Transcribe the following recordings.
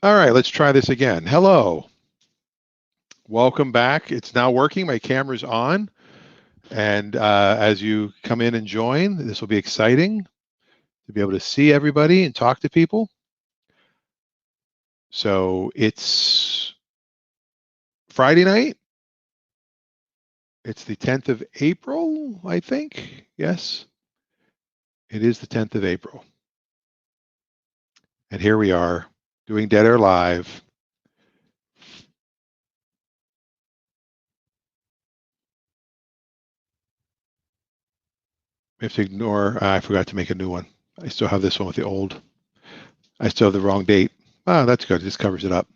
All right, let's try this again. Hello. Welcome back. It's now working. My camera's on. And as you come in and join, this will be exciting to be able to see everybody and talk to people. So it's Friday night. It's the 10th of April, I think. Yes, it is the 10th of April. And here we are doing Dead Air Live. We have to ignore, I forgot to make a new one. I still have this one with the old. I still have the wrong date. Oh, that's good. This covers it up.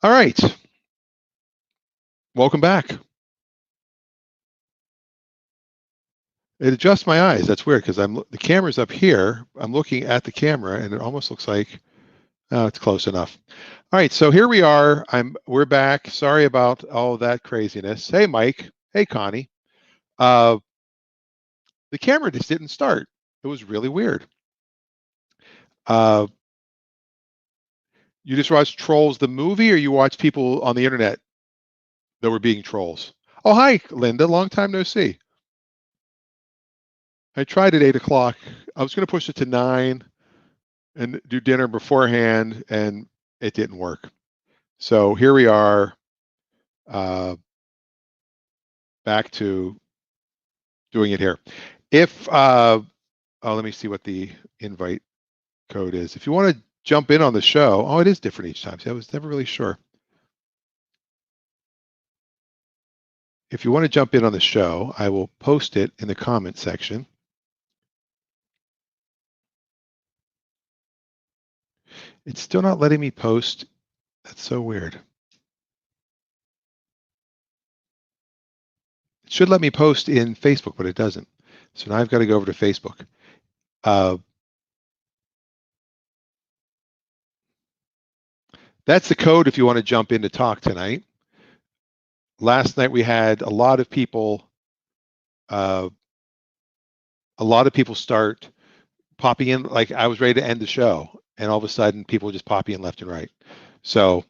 All right. Welcome back. It adjusts my eyes. That's weird because the camera's up here. I'm looking at the camera, and it almost looks like it's close enough. All right, so here we are. We're back. Sorry about all of that craziness. Hey, Mike. Hey, Connie. Uh, the camera just didn't start. It was really weird. You just watched Trolls the movie, or you watched people on the internet that were being trolls? Oh, hi, Linda. Long time no see. I tried at 8 o'clock. I was going to push it to 9 and do dinner beforehand, and it didn't work. So here we are, back to doing it here. If let me see what the invite code is. If you want to jump in on the show, it is different each time. See, I was never really sure. If you want to jump in on the show, I will post it in the comment section. It's still not letting me post. That's so weird. It should let me post in Facebook, but it doesn't. So now I've got to go over to Facebook. That's the code if you want to jump in to talk tonight. Last night we had a lot of people start popping in. Like I was ready to end the show, and all of a sudden people just popping in left and right. So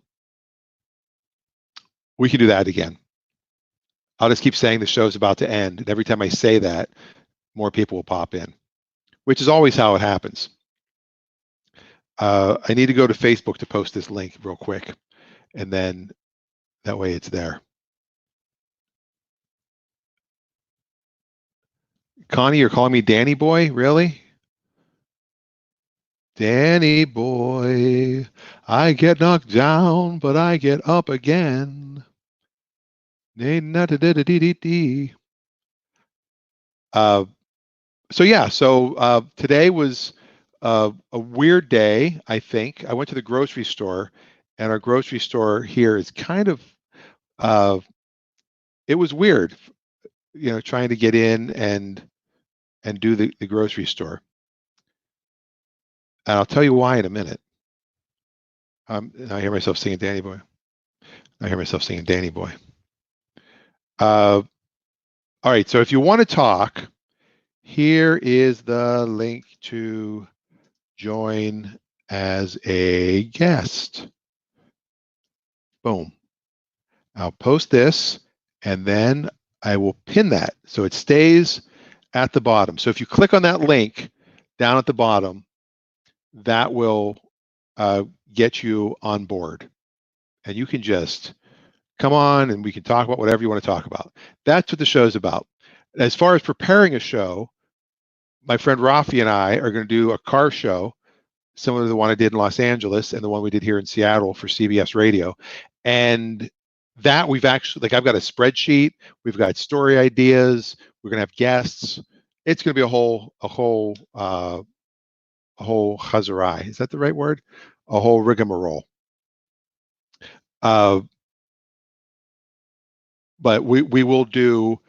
we can do that again. I'll just keep saying the show's about to end, and every time I say that, more people will pop in, which is always how it happens. I need to go to Facebook to post this link real quick, and then that way it's there. Connie, you're calling me Danny Boy? Really? Danny Boy, I get knocked down, but I get up again. So today was a weird day, I think. I went to the grocery store, and our grocery store here is kind of, it was weird, trying to get in and do the grocery store. And I'll tell you why in a minute. I hear myself singing Danny Boy. All right, so if you want to talk, here is the link to join as a guest. Boom. I'll post this, and then I will pin that so it stays at the bottom. So if you click on that link down at the bottom, that will get you on board. And you can just come on and we can talk about whatever you want to talk about. That's what the show's about. As far as preparing a show, my friend Rafi and I are going to do a car show similar to the one I did in Los Angeles and the one we did here in Seattle for CBS Radio. And that we've actually, like, I've got a spreadsheet, we've got story ideas, we're going to have guests. It's going to be a whole chazarai. Is that the right word? A whole rigmarole. But we will do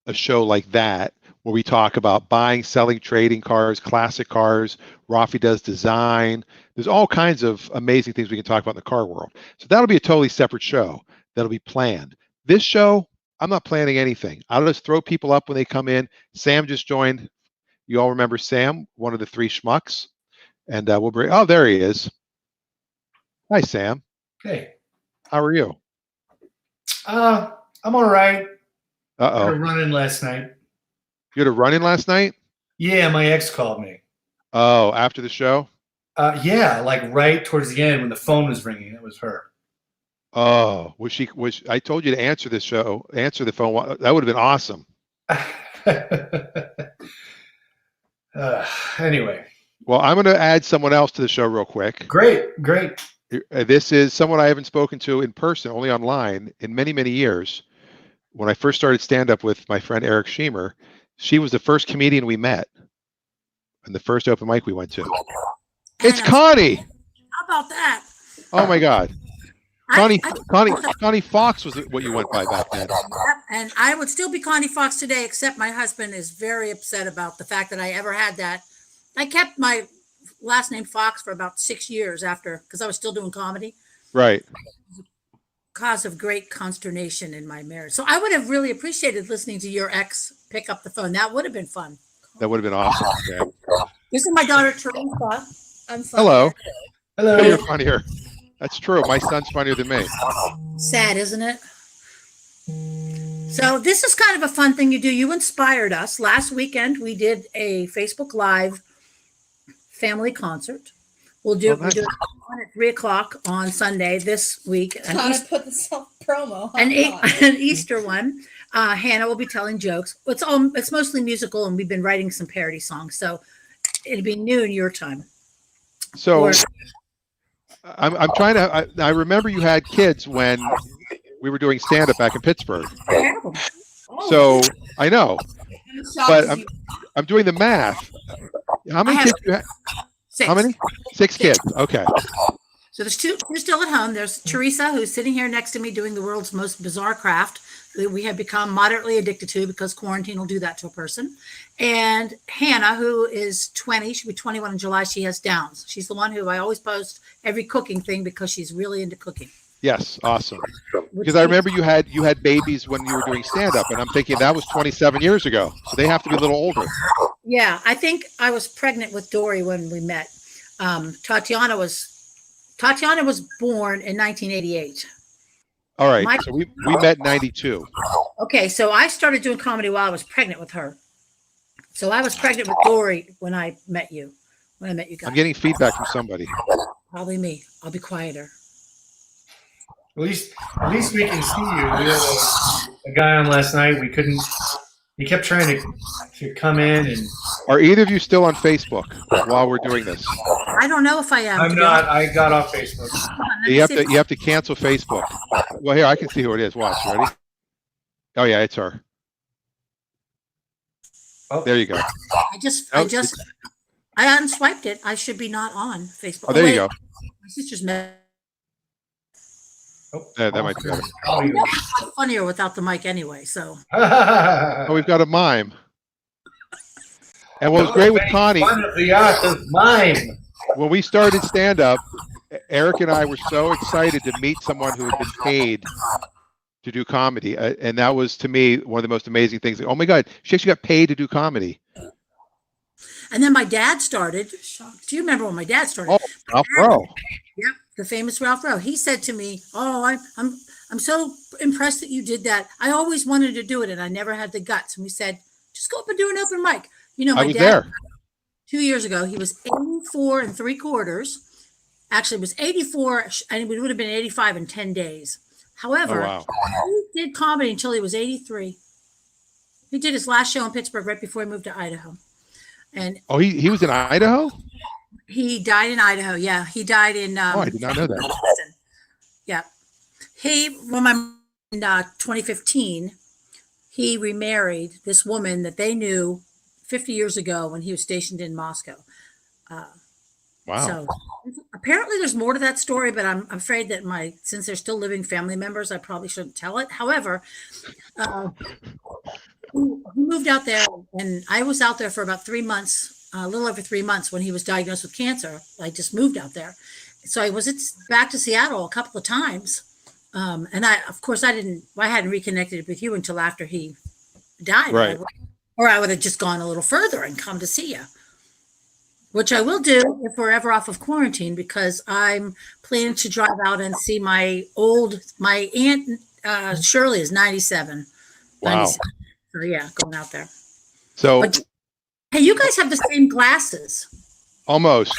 a show like that where we talk about buying, selling, trading cars, classic cars. Rafi does design. There's all kinds of amazing things we can talk about in the car world. So that'll be a totally separate show that'll be planned. This show, I'm not planning anything. I'll just throw people up when they come in. Sam just joined. You all remember Sam, one of the three schmucks? And we'll bring, oh, there he is. Hi, Sam. Hey. How are you? I'm all right. Had a Uh-oh. run-in last night. You had a run-in last night? Yeah, my ex called me. Oh, after the show? Yeah, like right towards the end when the phone was ringing, it was her. Oh, I told you to answer the phone. That would have been awesome. Anyway, Well, I'm going to add someone else to the show real quick. great. This is someone I haven't spoken to in person, only online, in many, many years. When I first started stand-up with my friend Eric Sheemer, she was the first comedian we met and the first open mic we went to. It's Connie. How about that? Oh my God. Connie Fox was what you went by back then. And I would still be Connie Fox today, except my husband is very upset about the fact that I ever had that. I kept my last name Fox for about 6 years after, because I was still doing comedy. Right. Cause of great consternation in my marriage. So I would have really appreciated listening to your ex pick up the phone. That would have been fun. That would have been awesome. Okay. This is my daughter, Teresa. I'm funny. Hello. Hello. You're funnier. That's true. My son's funnier than me. Sad, isn't it? So this is kind of a fun thing you do. You inspired us. Last weekend, we did a Facebook Live family concert. We'll do it at 3:00 on Sunday this week. Trying to put the self-promo. An Easter one. Hannah will be telling jokes. It's mostly musical, and we've been writing some parody songs. So it'll be noon your time. So I'm trying to. I remember you had kids when we were doing stand-up back in Pittsburgh. So I know, but I'm doing the math. How many kids do you have? 6. How many? 6 kids. Okay. So there's 2 still at home. There's Teresa, who's sitting here next to me doing the world's most bizarre craft that we have become moderately addicted to because quarantine will do that to a person. And Hannah, who is 20, she'll be 21 in July. She has Downs. She's the one who I always post every cooking thing because she's really into cooking. Yes, awesome. Because I remember you had babies when you were doing stand-up, and I'm thinking that was 27 years ago. So they have to be a little older. Yeah, I think I was pregnant with Dory when we met. Tatiana was born in 1988. All right, so we met in 92. Okay, so I started doing comedy while I was pregnant with her. So I was pregnant with Dory when I met you. When I met you guys. I'm getting feedback from somebody. Probably me. I'll be quieter. At least we can see you. We had a guy on last night. We couldn't. He kept trying to come in and. Are either of you still on Facebook while we're doing this? I don't know if I am. I'm not. I got off Facebook. You have to cancel Facebook. Well, here I can see who it is. Watch. Ready? Oh yeah, it's her. Oh. There you go. I unswiped it. I should be not on Facebook. Oh, there you go. My sister's met. Oh, that might be better. It's funnier without the mic anyway. So. Oh, we've got a mime. And what was great with Connie, the art of mime. When we started stand-up, Eric and I were so excited to meet someone who had been paid to do comedy. And that was, to me, one of the most amazing things. Like, oh, my God, she actually got paid to do comedy. And then my dad started. Do you remember when my dad started? Oh, Ralph Rowe. Yep, the famous Ralph Rowe. He said to me, "Oh, I'm so impressed that you did that. I always wanted to do it, and I never had the guts." And we said, "Just go up and do an open mic." You know, my dad, there 2 years ago, he was 84 3/4. Actually, it was 84, and it would have been 85 in 10 days. However, he did comedy until he was 83. He did his last show in Pittsburgh right before he moved to Idaho. And he was in Idaho? He died in Idaho. Yeah, he died in. I did not know that. Yeah, in 2015, he remarried this woman that they knew 50 years ago when he was stationed in Moscow. Wow. So apparently there's more to that story, but I'm afraid that since they're still living family members, I probably shouldn't tell it. However, he moved out there, and I was out there for about 3 months, a little over 3 months when he was diagnosed with cancer. I just moved out there. So I was back to Seattle a couple of times. And I hadn't reconnected with you until after he died. Right. Or I would have just gone a little further and come to see you. which I will do if we're ever off of quarantine, because I'm planning to drive out and see my aunt Shirley is 97. Wow. 97. So yeah, going out there. So But hey, you guys have the same glasses. almost.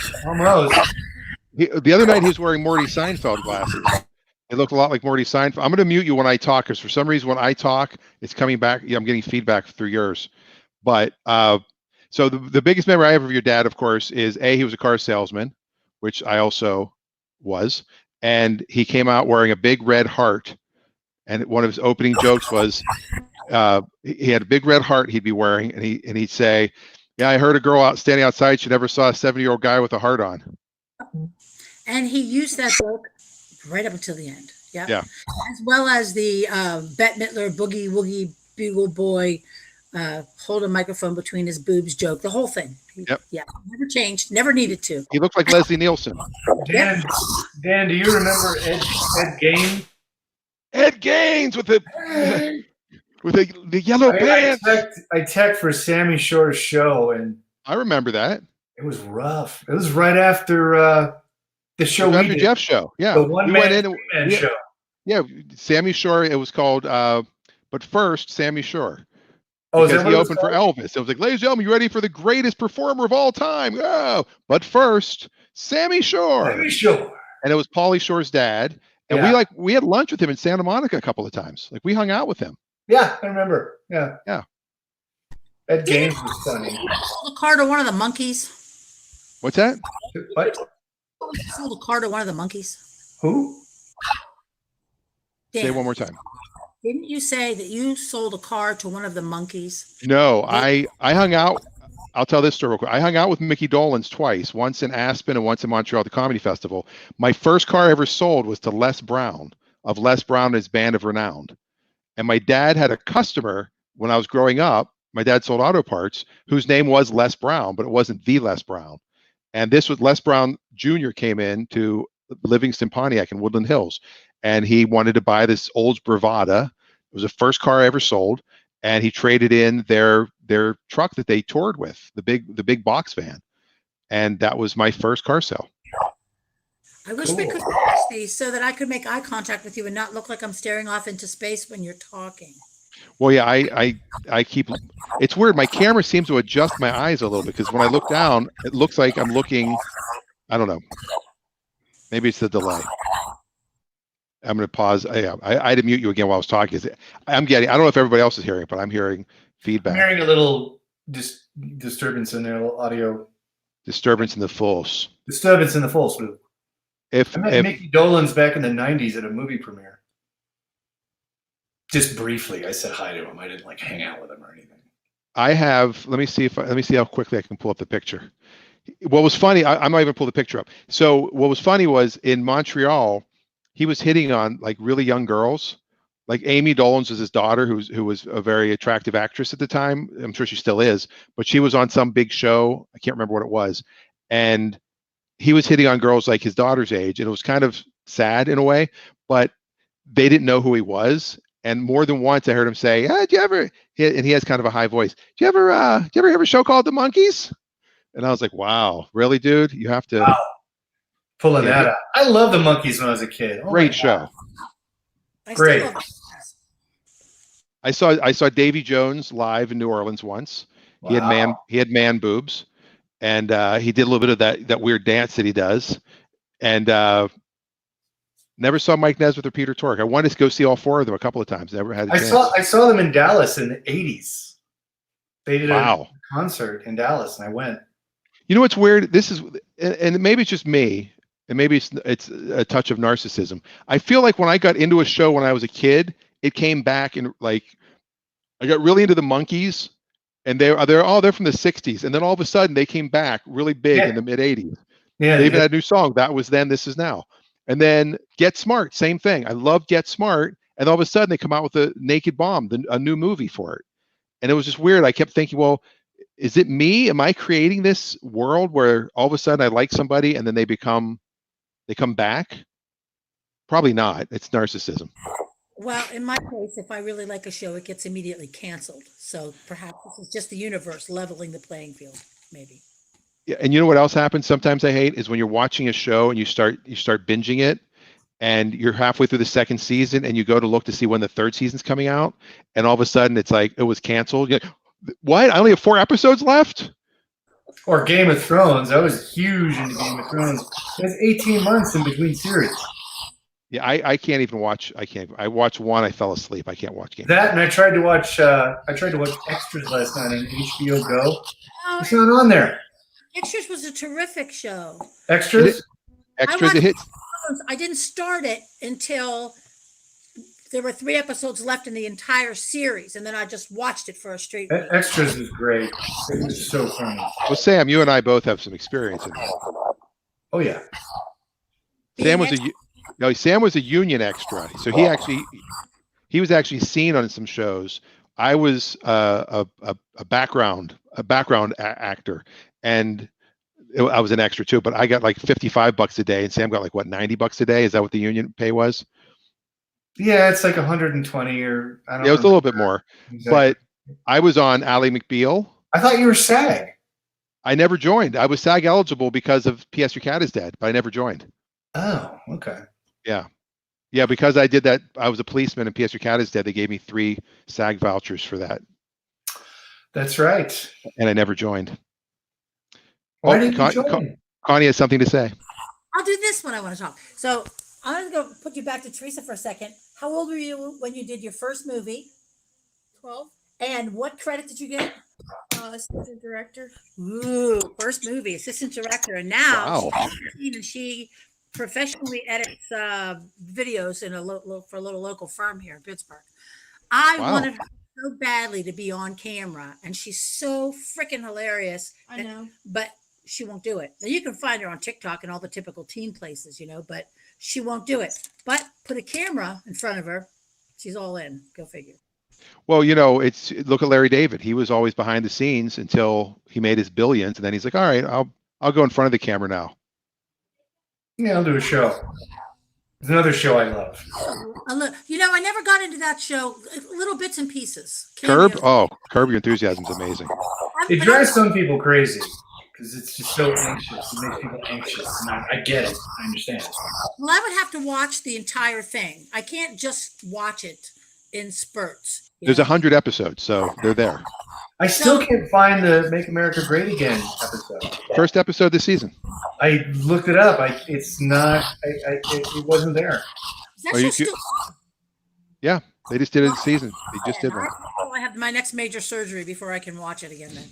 The other night he was wearing Morty Seinfeld glasses. It looked a lot like Morty Seinfeld. I'm going to mute you when I talk, because for some reason when I talk, it's coming back. Yeah, I'm getting feedback through yours. But so the biggest memory I have of your dad, of course, is he was a car salesman, which I also was, and he came out wearing a big red heart. And one of his opening jokes was he had a big red heart he'd be wearing, and he'd say, "Yeah, I heard a girl out standing outside. She never saw a 70-year-old guy with a heart on." And he used that joke right up until the end. Yep. Yeah. As well as the Bette Midler Boogie Woogie Bugle Boy hold a microphone between his boobs joke. The whole thing. Yep. Yeah. Never changed. Never needed to. He looked like Leslie Nielsen. Dan, do you remember Ed Gain? Ed Gaines with the yellow pants. I teched for Sammy Shore's show, and I remember that. it was rough. It was right after the show we did. Jeff's show. Yeah. The one man show. Yeah, Sammy Shore. It was called But First, Sammy Shore. Oh, because he opened for Elvis. It was like, ladies and gentlemen, you ready for the greatest performer of all time? Oh, but first, Sammy Shore. Sammy Shore. And it was Pauly Shore's dad. And we had lunch with him in Santa Monica a couple of times. Like, we hung out with him. Yeah, I remember. Yeah. Yeah. Ed Gaines was funny. The car to one of the monkeys. What's that? What? Sold a car to one of the monkeys. Who? Dan, Say it one more time. didn't you say that you sold a car to one of the monkeys? No, I hung out. I'll tell this story real quick. I hung out with Mickey Dolenz twice, once in Aspen and once in Montreal at the Comedy Festival. My first car I ever sold was to Les Brown of Les Brown and his Band of Renown. And my dad had a customer when I was growing up. My dad sold auto parts whose name was Les Brown, but it wasn't the Les Brown. And this was Les Brown Jr. came in to Livingston Pontiac in Woodland Hills. And he wanted to buy this Olds Bravada. It was the first car I ever sold. And he traded in their truck that they toured with, the big box van. And that was my first car sale. I wish we could watch these so that I could make eye contact with you and not look like I'm staring off into space when you're talking. Well, yeah, I keep, it's weird. My camera seems to adjust my eyes a little bit, because when I look down, it looks like I'm looking, I don't know. Maybe it's the delay. I'm going to pause. I had to mute you again while I was talking. I don't know if everybody else is hearing it, but I'm hearing feedback. I'm hearing a little disturbance in there, a little audio. Disturbance in the false. Disturbance in the false loop. I met Mickey Dolenz back in the 90s at a movie premiere. Just briefly, I said hi to him. I didn't like hang out with him or anything. I have, let me see how quickly I can pull up the picture. What was funny, I'm not even pull the picture up. So what was funny was in Montreal, he was hitting on like really young girls. Like Amy Dolenz was his daughter, who was a very attractive actress at the time. I'm sure she still is, but she was on some big show. I can't remember what it was. And he was hitting on girls like his daughter's age. And it was kind of sad in a way, but they didn't know who he was. And more than once I heard him say, "Do you ever," and he has kind of a high voice, "Do you ever have a show called The Monkees?" And I was like, wow, really, dude? You have to. Wow. Pulling that out. I love The Monkees when I was a kid. Great show. Great. I saw Davy Jones live in New Orleans once. Wow. He had man boobs, and he did a little bit of that weird dance that he does. And never saw Mike Nesmith or Peter Tork. I wanted to go see all four of them a couple of times. Never had a chance. I saw them in Dallas in the 80s. They did a concert in Dallas, and I went. You know what's weird? This is, and maybe it's just me, and maybe it's a touch of narcissism. I feel like when I got into a show when I was a kid, it came back, and like I got really into the Monkees, and they're from the 60s, and then all of a sudden they came back really big in the mid 80s. Yeah, they even had a new song. That was Then, This Is Now. And then Get Smart, same thing. I love Get Smart, and all of a sudden they come out with a Naked Bomb, a new movie for it. And it was just weird. I kept thinking, well, is it me? Am I creating this world where all of a sudden I like somebody and then they come back? Probably not. It's narcissism. Well, in my case, if I really like a show, it gets immediately canceled. So perhaps this is just the universe leveling the playing field, maybe. Yeah, and you know what else happens? Sometimes I hate is when you're watching a show and you start binging it, and you're halfway through the second season, and you go to look to see when the third season's coming out, and all of a sudden it's like it was canceled. You're like, what? I only have 4 episodes left. Or Game of Thrones. I was huge into Game of Thrones. There's 18 months in between series. Yeah, I can't even watch. I watched one. I fell asleep. I can't watch Game. That, and I tried to watch. Extras last night on HBO Go. Oh, It's not on there. Extras was a terrific show. Extras. Extras, it hits. I didn't start it until there were 3 episodes left in the entire series, and then I just watched it for a straight week. Extras is great. It was so funny. Well, Sam, you and I both have some experience in that. Oh yeah. Sam was a union extra, so he was actually seen on some shows. I was a background actor, and I was an extra too. But I got like $55 a day, and Sam got like what, $90 a day? Is that what the union pay was? Yeah, it's like 120 or I don't know. Yeah, it was a little bit more. Exactly. But I was on Ally McBeal. I thought you were SAG. I never joined. I was SAG eligible because of P.S. Your Cat is Dead, but I never joined. Oh, okay. Yeah, because I did that. I was a policeman, and P.S. Your Cat is Dead. They gave me 3 SAG vouchers for that, That's right. and I never joined. Why didn't you join? Connie has something to say. I'll do this when I want to talk. So I'm going to put you back to Teresa for a second. How old were you when you did your first movie? 12. And what credit did you get? Assistant director. Ooh, first movie, assistant director. And now Wow. she professionally edits videos in for a little local firm here in Pittsburgh. I Wow. wanted her so badly to be on camera, and she's so freaking hilarious. I know. But she won't do it. Now you can find her on TikTok and all the typical teen places, but she won't do it. But put a camera in front of her, she's all in. Go figure. Well, look at Larry David. He was always behind the scenes until he made his billions, and then he's like, all right, I'll go in front of the camera now. Yeah, I'll do a show. There's another show I love. I never got into that show. Little bits and pieces. Curb? Cameos. Oh, Curb Your Enthusiasm is amazing. It drives some people crazy because it's just so anxious. It makes people anxious. And I get it. I understand. Well, I would have to watch the entire thing. I can't just watch it in spurts. There's 100 episodes, so they're there. I still can't find the Make America Great Again episode. First episode this season. I looked it up. It's not. It wasn't there. Is that Are show you- still Yeah, they just did it this season. They just did one. I have my next major surgery before I can watch it again then.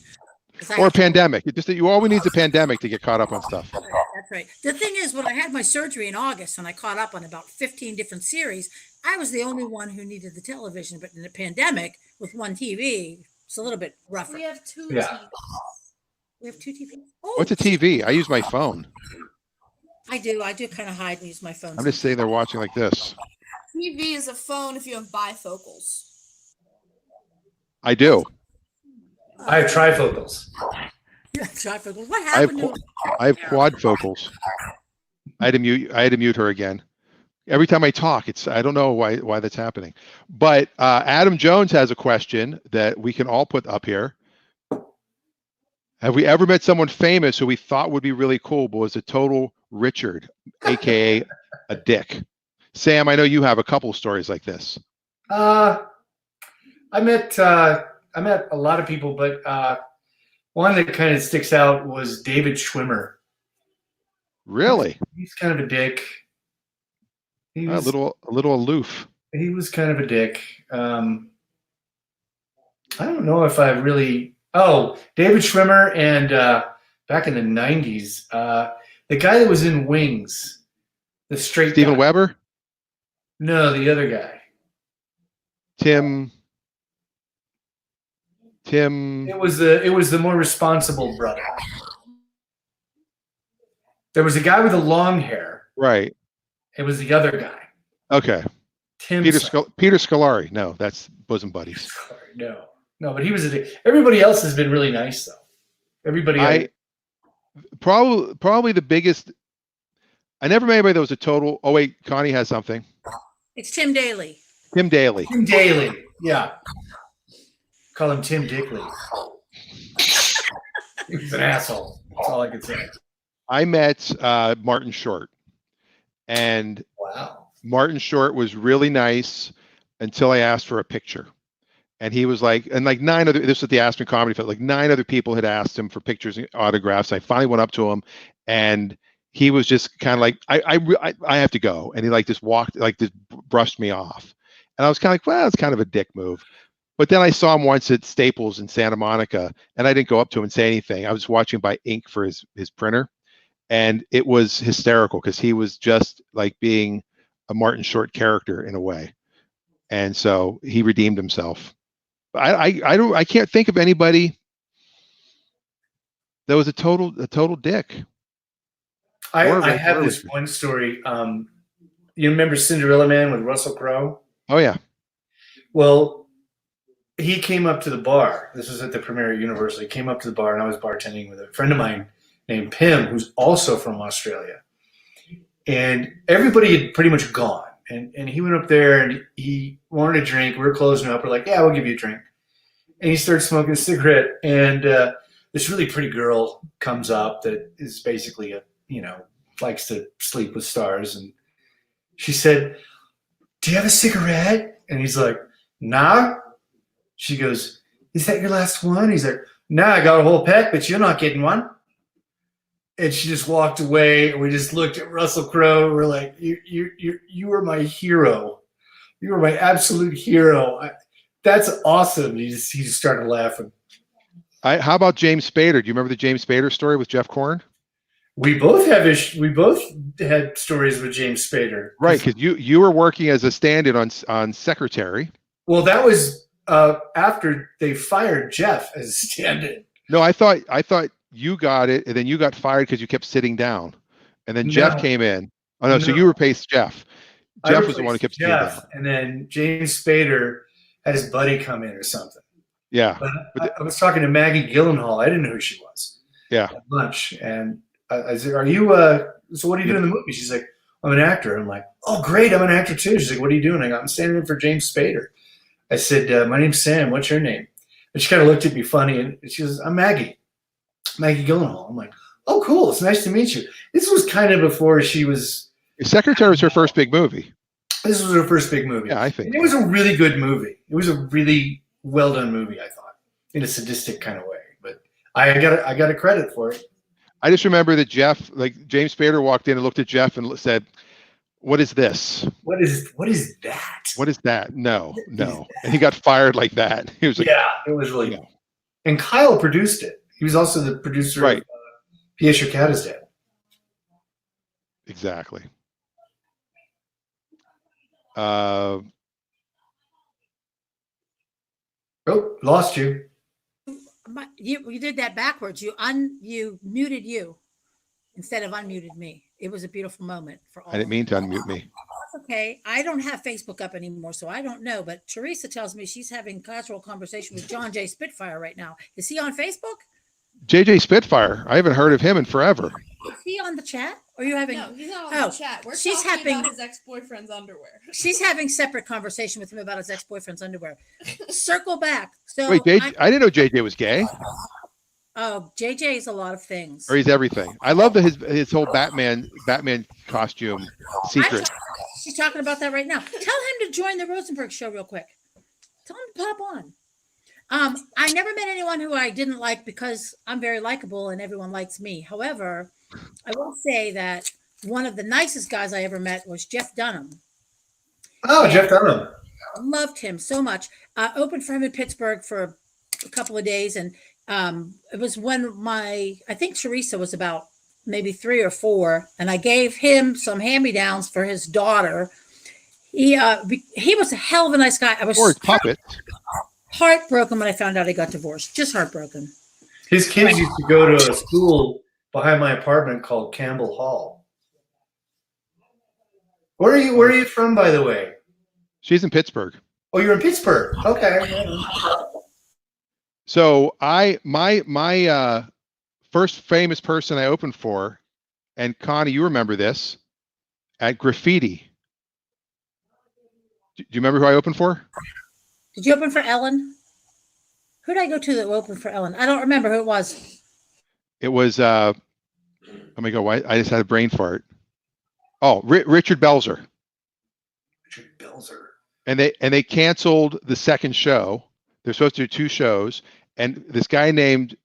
'Cause I Or a have to- pandemic. You always need a pandemic to get caught up on stuff. That's right. The thing is, when I had my surgery in August and I caught up on about 15 different series, I was the only one who needed the television. But in the pandemic, with one TV, it's a little bit rougher. We have 2 Yeah. TVs. We have 2 TVs. Oh, What's a TV? I use my phone. I do kind of hide and use my phone. I'm just sitting there watching like this. TV is a phone if you have bifocals. I do. I have trifocals. Yeah, trifocal. What I have happened to I have quadfocals. I had to mute her again. Every time I talk, I don't know why that's happening. But Adam Jones has a question that we can all put up here. Have we ever met someone famous who we thought would be really cool, but was a total Richard, aka a dick? Sam, I know you have a couple stories like this. I met a lot of people, but one that kind of sticks out was David Schwimmer. Really? He's kind of a dick. He A was, little aloof. he was kind of a dick. I don't know if I really. Oh, David Schwimmer and back in the 90s, the guy that was in Wings, the straight Steven guy. Weber? No, the other guy. Tim. It was the more responsible brother. There was a guy with the long hair. Right. It was the other guy. Okay. Tim. Peter Scolari. No, that's Bosom Buddies. No, but he was a dick. Everybody else has been really nice though. Everybody. Probably the biggest. I never met anybody that was a total. Oh wait, Connie has something. It's Tim Daly. Tim Daly. Tim Daly. Yeah. Call him Tim Dickley. He was an asshole. That's all I can say. I met Martin Short, and Wow. Martin Short was really nice until I asked for a picture. And he was like, and like this was the Aspen Comedy Fest, like 9 other people had asked him for pictures and autographs. I finally went up to him, and he was just kind of like, I have to go. And he like just brushed me off. And I was kind of like, well, it's kind of a dick move. But then I saw him once at Staples in Santa Monica, and I didn't go up to him and say anything. I was watching by ink for his printer, and it was hysterical because he was just like being a Martin Short character in a way. And so he redeemed himself. I can't think of anybody that was a total dick. I have this one story. You remember Cinderella Man with Russell Crowe? Oh yeah. Well, he came up to the bar. This was at the premiere at Universal. He came up to the bar, and I was bartending with a friend of mine named Pim, who's also from Australia. And everybody had pretty much gone. And he went up there, and he wanted a drink. We were closing up. We're like, yeah, we'll give you a drink. And he starts smoking a cigarette. And this really pretty girl comes up that is basically likes to sleep with stars. And she said, do you have a cigarette? And he's like, nah. She goes, is that your last one? He's like, nah, I got a whole pack, but you're not getting one. And she just walked away, and we just looked at Russell Crowe. We're like, you were my hero. You were my absolute hero. That's awesome. He just started laughing. How about James Spader? Do you remember the James Spader story with Jeff Korn? We both had stories with James Spader. Right, because you were working as a stand-in on Secretary. Well, that was after they fired Jeff as a stand-in. No, I thought you got it, and then you got fired because you kept sitting down, and then Jeff came in. Oh no, so you replaced Jeff. Jeff was the one who kept sitting down, and then James Spader had his buddy come in or something. Yeah, but I was talking to Maggie Gyllenhaal. I didn't know who she was. Yeah, at lunch, and I said, "Are you? So what do you do in the movie?" She's like, "I'm an actor." I'm like, "Oh, great! I'm an actor too." She's like, "What are you doing?" I go, "I'm standing in for James Spader." I said, "My name's Sam. What's your name?" And she kind of looked at me funny, and she goes, "I'm Maggie Gyllenhaal." I'm like, "Oh, cool. It's nice to meet you." This was kind of before she was. Secretary was her first big movie. This was her first big movie. Yeah, I think and it was a really good movie. It was a really well done movie, I thought, in a sadistic kind of way. But I got a credit for it. I just remember that Jeff, like James Spader, walked in and looked at Jeff and said, "What is this? What is that? What is that? No." And he got fired like that. He was like, "Yeah, it was really good." And Kyle produced it. He was also the producer of P.S. Your Cat is Dead. Exactly. Oh, lost you. You did that backwards. You muted you instead of unmuted me. It was a beautiful moment for all. I didn't mean to unmute me. That's okay. I don't have Facebook up anymore, so I don't know. But Teresa tells me she's having casual conversation with John J. Spitfire right now. Is he on Facebook? JJ Spitfire. I haven't heard of him in forever. Is he on the chat? Or are you having? No, he's not on the chat. We're talking about his ex-boyfriend's underwear. She's having separate conversation with him about his ex-boyfriend's underwear. Circle back. So wait, I didn't know JJ was gay. Oh, JJ is a lot of things. Or he's everything. I love his whole Batman costume secret. She's talking about that right now. Tell him to join the Rosenberg show real quick. Tell him to pop on. I never met anyone who I didn't like because I'm very likable and everyone likes me. However, I will say that one of the nicest guys I ever met was Jeff Dunham. Oh, and Jeff Dunham. Loved him so much. Opened for him in Pittsburgh for a couple of days. And it was when I think Teresa was about maybe 3 or 4. And I gave him some hand-me-downs for his daughter. He was a hell of a nice guy. I was heartbroken when I found out he got divorced. Just heartbroken. His kids used to go to a school behind my apartment called Campbell Hall. Where are you from, by the way? She's in Pittsburgh. Oh, you're in Pittsburgh. Okay. So my first famous person I opened for, and Connie, you remember this, at Graffiti. Do you remember who I opened for? Did you open for Ellen? Who did I go to that opened for Ellen? I don't remember who it was. It was oh my God, why I just had a brain fart. Oh, Richard Belzer. Richard Belzer. And they canceled the second show. They're supposed to do 2 shows, and this guy named,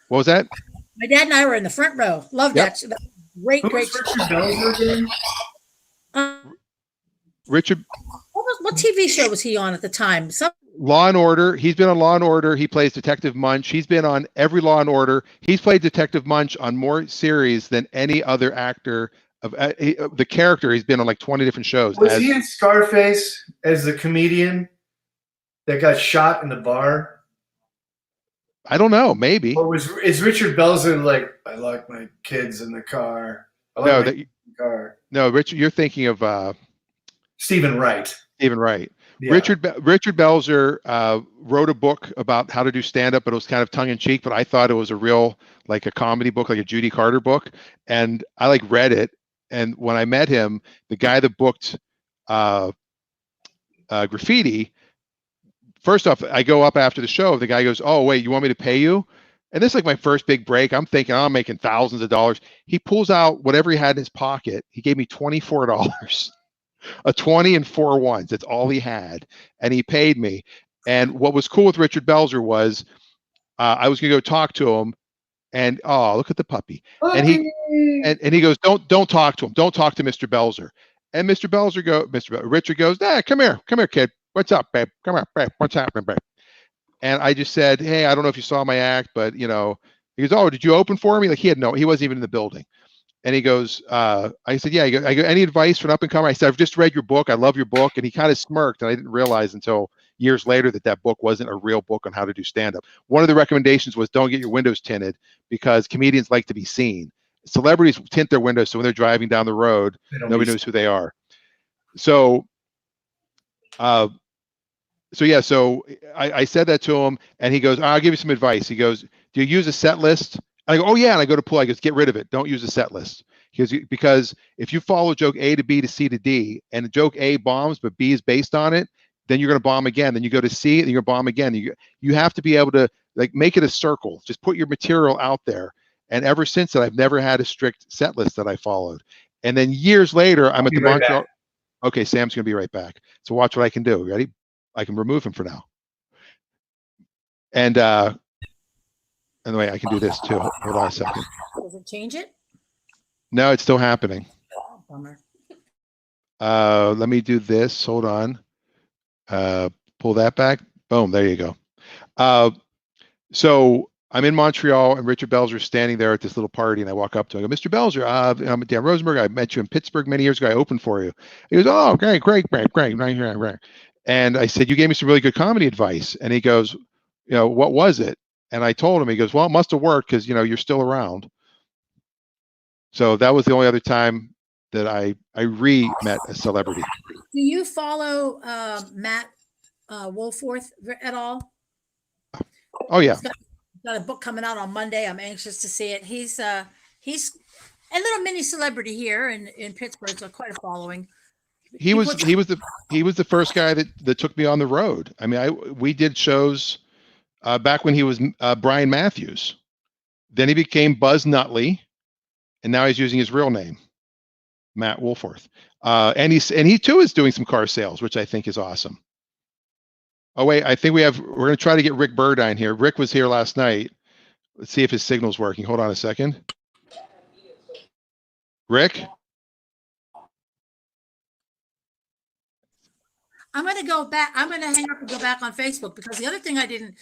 what was that? My dad and I were in the front row. Love Yep. that. Great, Who great. was Richard Belzer again? Richard. What TV show was he on at the time? Law and Order. He's been on Law and Order. He plays Detective Munch. He's been on every Law and Order. He's played Detective Munch on more series than any other actor of the character. He's been on like 20 different shows. Was he in Scarface as the comedian that got shot in the bar? I don't know. Maybe. Or is Richard Belzer like, I locked my kids in the car? No, Richard, you're thinking of Stephen Wright. Stephen Wright. Yeah. Richard Belzer wrote a book about how to do stand-up, but it was kind of tongue-in-cheek. But I thought it was a real, like a comedy book, like a Judy Carter book, and I like read it. And when I met him, the guy that booked Graffiti, first off, I go up after the show. The guy goes, "Oh, wait, you want me to pay you?" And this is like my first big break. I'm thinking, I'm making thousands of dollars. He pulls out whatever he had in his pocket. He gave me $24, a 20 and 4 ones. That's all he had. And he paid me. And what was cool with Richard Belzer was I was going to go talk to him. And, oh, look at the puppy. And he goes, don't talk to him. Don't talk to Mr. Belzer. And Richard goes, come here, kid. What's up, babe? Come here, babe. What's happening, babe? And I just said, hey, I don't know if you saw my act, but he goes, oh, did you open for me? Like he wasn't even in the building. And he goes, I said, yeah. I go, any advice for an up and comer? I said, I've just read your book. I love your book. And he kind of smirked, and I didn't realize until years later that book wasn't a real book on how to do stand-up. One of the recommendations was don't get your windows tinted because comedians like to be seen. Celebrities tint their windows so when they're driving down the road, nobody knows who they are. So I said that to him, and he goes, I'll give you some advice. He goes, do you use a set list? And I go, oh yeah. And I go to pull. I goes, get rid of it. Don't use a set list. Because if you follow joke A to B to C to D, and joke A bombs, but B is based on it, then you're going to bomb again. Then you go to C, and you're going to bomb again. You have to be able to like make it a circle. Just put your material out there. And ever since that, I've never had a strict set list that I followed. And then years later, I'm at the Montreal. Okay, Sam's going to be right back. So watch what I can do. Ready? I can remove him for now. And anyway, I can do this too. Hold on a second. Does it change it? No, it's still happening. Oh, bummer. Let me do this. Hold on. Pull that back. Boom. There you go. So I'm in Montreal, and Richard Belzer is standing there at this little party, and I walk up to him. I go, Mr. Belzer, I'm Dan Rosenberg. I met you in Pittsburgh many years ago. I opened for you. He goes, oh, great. And I said, you gave me some really good comedy advice. And he goes, what was it? And I told him. He goes, well, it must have worked because, you're still around. So that was the only other time that I met a celebrity. Do you follow Matt Wolforth at all? Oh, yeah. He's got a book coming out on Monday. I'm anxious to see it. He's a little mini celebrity here in Pittsburgh, so quite a following. He was the first guy that took me on the road. I mean, we did shows back when he was Brian Matthews. Then he became Buzz Nutley, and now he's using his real name, Matt Wolforth. And he too is doing some car sales, which I think is awesome. Oh wait, I think we're going to try to get Rick Burdine here. Rick was here last night. Let's see if his signal's working. Hold on a second. Rick? I'm going to go back. I'm going to hang up and go back on Facebook because the other thing I didn't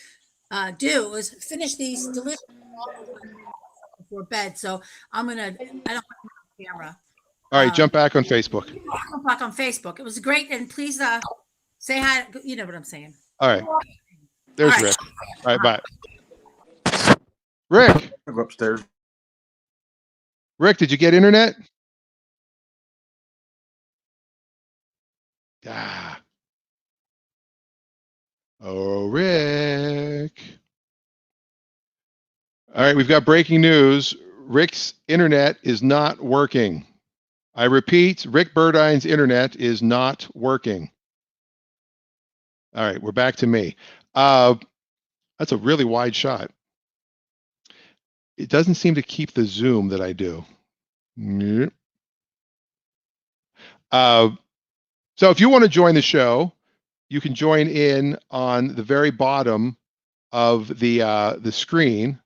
do was finish these delicious before bed. So I don't have a camera. All right, jump back on Facebook. Jump back on Facebook. It was great. And please say hi. You know what I'm saying. All right. There's Rick. All right, bye. Rick. I'll go upstairs. Rick, did you get internet? Ah. Oh, Rick. All right, we've got breaking news. Rick's internet is not working. I repeat, Rick Burdine's internet is not working. All right, we're back to me. That's a really wide shot. it doesn't seem to keep the zoom that I do. Yep. So if you want to join the show, you can join in on the very bottom of the screen.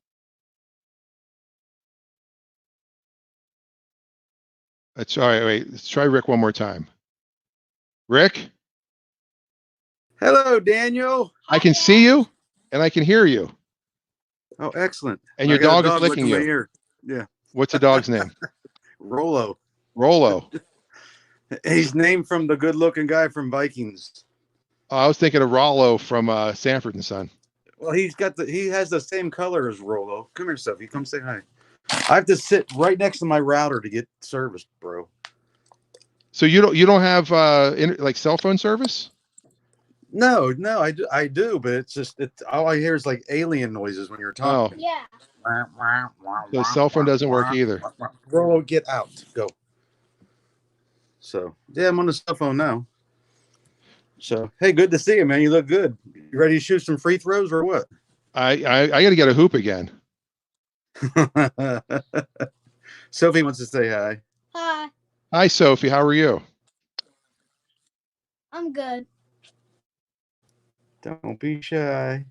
Let's try. Wait, let's try Rick one more time. Rick, Hello, Daniel. I can see you and I can hear you. Oh, excellent. And your I got a dog is licking my you. ear. Yeah, What's the dog's name? Rolo. Rolo. He's named from the good-looking guy from Vikings. Oh, I was thinking of Rollo from Sanford and Son. Well, he has the same color as Rolo. Come here, Sophie. Come say hi. I have to sit right next to my router to get service, bro. So you don't have like cell phone service? No, I do, but it's all I hear is like alien noises when you're talking. Yeah. The cell phone doesn't work either. Rolo, get out. Go. So yeah, I'm on the cell phone now. So hey, good to see you, man. You look good. You ready to shoot some free throws or what? I got to get a hoop again. Sophie wants to say hi. Hi. Hi, Sophie. How are you? I'm good. Don't be shy.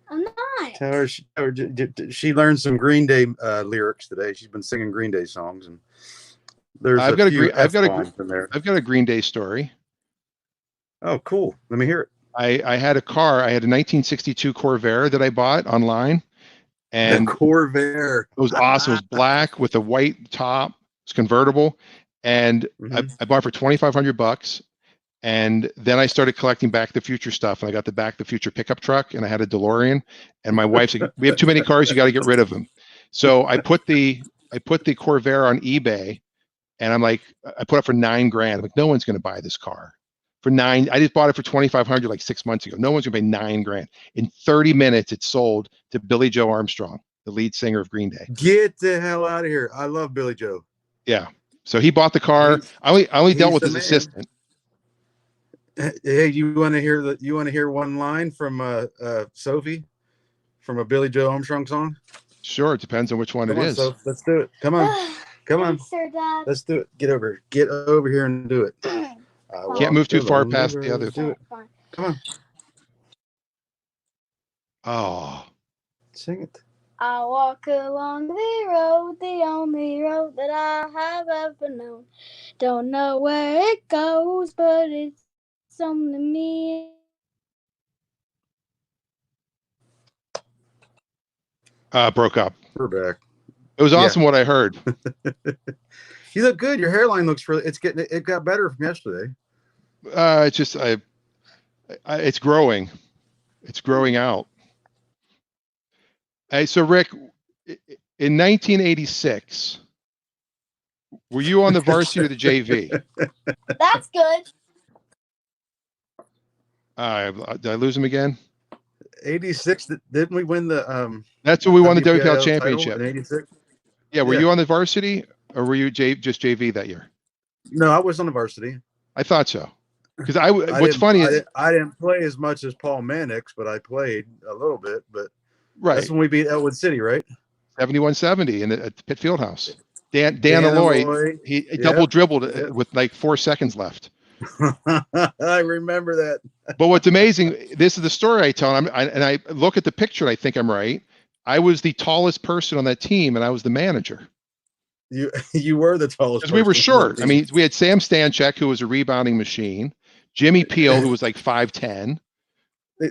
I'm not. Tell her she learned some Green Day lyrics today. She's been singing Green Day songs, and there's I've got a Green Day story. Oh, cool. Let me hear it. I had a car. I had a 1962 Corvair that I bought online, and the Corvair. It was awesome. It was black with a white top. It's convertible, and I bought it for $2,500. And then I started collecting Back to the Future stuff, and I got the Back to the Future pickup truck, and I had a DeLorean. And my wife said, "We have too many cars. You got to get rid of them." So I put the Corvair on eBay, and I'm like, I put it for $9,000. I'm like, no one's going to buy this car for $9,000. I just bought it for $2,500 like 6 months ago. No one's going to pay $9,000. In 30 minutes, it sold to Billy Joe Armstrong, the lead singer of Green Day. Get the hell out of here! I love Billy Joe. Yeah. So he bought the car. I only dealt with his assistant. Hey, you want to hear one line from Sophie from a Billy Joe Armstrong song? Sure, it depends on which one it is. So let's do it. Come on. Come on. Sir, Dad. Let's do it. Get over here and do it. Can't move too far past the other. Do it. Come on. Oh. Sing it. I walk along the road, the only road that I have ever known. Don't know where it goes, but it's something to me. Broke up. We're back. It was awesome what I heard. You look good. Your hairline looks really. It got better from yesterday. It's just it's growing. It's growing out. Hey, so Rick, in 1986, were you on the varsity or the JV? That's good. Did I lose him again? 86. Didn't we win the? That's when we won the WPIL WPL championship. In 86. Yeah, were you on the varsity or were you just JV that year? No, I was on the varsity. I thought so. Because what's funny is I didn't play as much as Paul Mannix, but I played a little bit. But right, that's when we beat Elwood City, right? 71-70 at the Pitt Fieldhouse. Dan Alloy, he double dribbled with like 4 seconds left. I remember that. But what's amazing, this is the story I tell, and I look at the picture and I think I'm right. I was the tallest person on that team, and I was the manager. You were the tallest. Because we were short. I mean, we had Sam Stanchek, who was a rebounding machine. Jimmy Peel, who was like 5'10".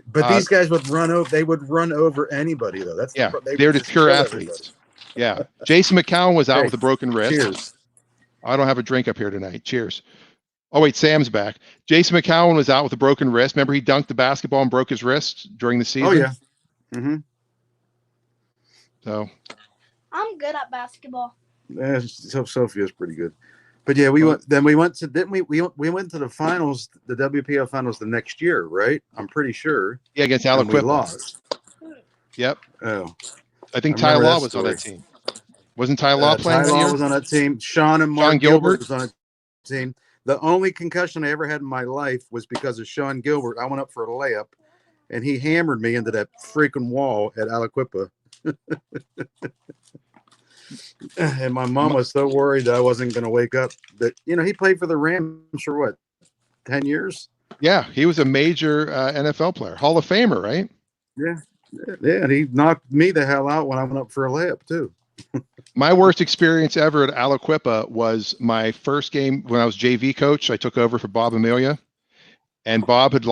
But these guys would run over. They would run over anybody, though. That's they were just pure athletes. Yeah. Jason McCowan was out with a broken wrist. Cheers. I don't have a drink up here tonight. Cheers. Oh wait, Sam's back. Jason McCowan was out with a broken wrist. Remember, he dunked the basketball and broke his wrist during the season. Oh yeah. Mm-hmm. So. I'm good at basketball. Yeah, Sophia's pretty good. But yeah, we went to didn't we went to the finals, the WPL finals the next year, right? I'm pretty sure. Yeah, against Aliquippa. We lost. Yep. Oh. I think Ty Law was on that team. Wasn't Ty Law playing that year? Ty Law was on that team. Sean Gilbert was on a team. The only concussion I ever had in my life was because of Sean Gilbert. I went up for a layup, and he hammered me into that freaking wall at Aliquippa. And my mom was so worried that I wasn't going to wake up. That he played for the Rams for what, 10 years? Yeah, he was a major NFL player, Hall of Famer, right? Yeah, and he knocked me the hell out when I went up for a layup too. My worst experience ever at Aliquippa was my first game when I was JV coach. I took over for Bob Amelia, and Bob had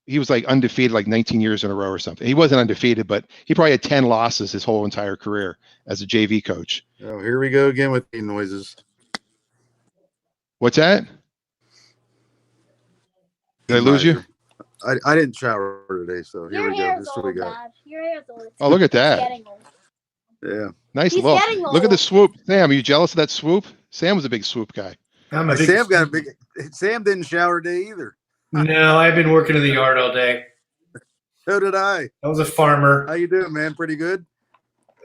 he was like undefeated like 19 years in a row or something. He wasn't undefeated, but he probably had 10 losses his whole entire career as a JV coach. Oh, here we go again with the noises. What's that? Did I lose you? I didn't shower today, so here Your we go. hair's This is what we old, got. Dad. Your hair's old. Oh, look at It's that. getting old. Yeah. Nice He's look. getting Look at the old. swoop. Sam, are you jealous of that swoop? Sam was a big swoop guy. I'm a big, Sam didn't shower today either. no, I've been working in the yard all day. So did I. I was a farmer. How you doing, man? Pretty good?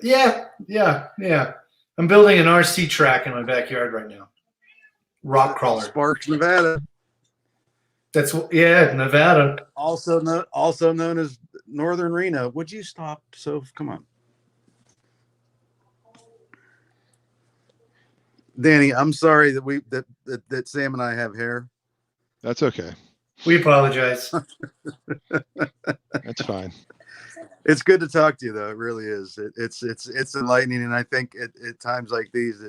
Yeah. I'm building an RC track in my backyard right now. Rock crawler. Sparks, Nevada. That's Nevada. Also known as Northern Reno. Would you stop? So come on. Danny, I'm sorry that Sam and I have hair. That's okay. We apologize. That's fine. It's good to talk to you, though. It really is. It's enlightening, and I think at times like these,